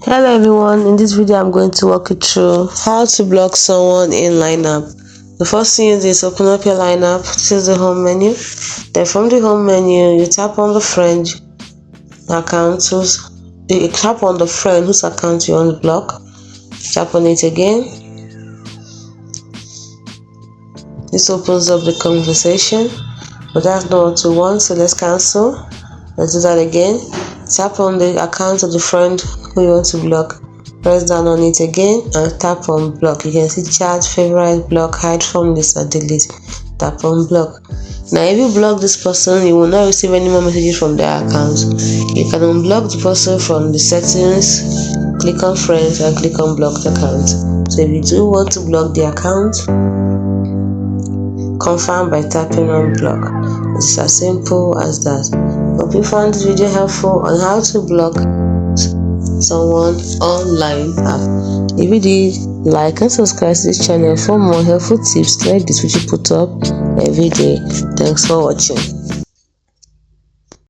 Hello everyone, in this video I'm going to walk you through how to block someone in lineup. The first thing is open up your lineup. This is the home menu. Then from the home menu you tap on the friend account whose account you want to block. Tap on it again. This opens up the conversation, but that's not what we want, so let's cancel. Let's do that again. Tap on the account of the friend who you want to block. Press down on it again and tap on block. You can see chat, favorite, block, hide from list, and delete. Tap on block. Now if you block this person, you will not receive any more messages from their account. You can unblock the person from the settings, click on friends and click on blocked account. So if you do want to block the account, confirm by tapping on block. It's as simple as that. Hope you found this video helpful on how to block someone online app. If you did, like and subscribe to this channel for more helpful tips like this which you put up every day. Thanks for watching.